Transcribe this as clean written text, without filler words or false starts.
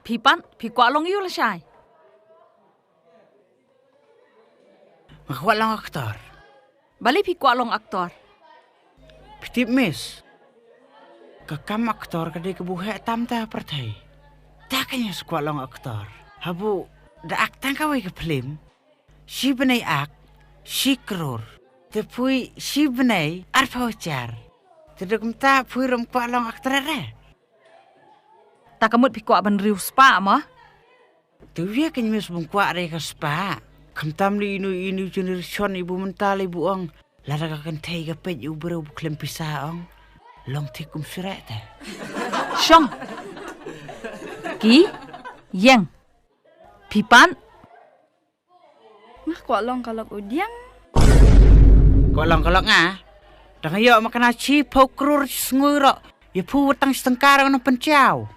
Pi pan, pi Kwah long yu la syai. Kwah long aktor. Bali pi Kwah long aktor. Pitip mis. Kakam aktor kadai kebuhe tam ta pertai. Takanya Kwah long aktor. Habu da aktang kawai ke film. Si benai ak, si kerur. Tepui si benai arpa ucar. Tidak ta pui rom Kwah long aktor re. Ta kamut pi Kwah ban riu spa ma. Tu dia kan mis bung Kwah re ka spa. Kam tam li inu generation ibu mental ibu ong. Lara ka kan thai ka pej u bro klem pisa ong. Long tikum surat ta. Syong. Ki, yang. Pi pan. Ngah Kwah long kalau udiang. Kwah long kalok nga. Dah yo makan aci pau krur ngui ro. Ya pu tang setengkar ono pencau.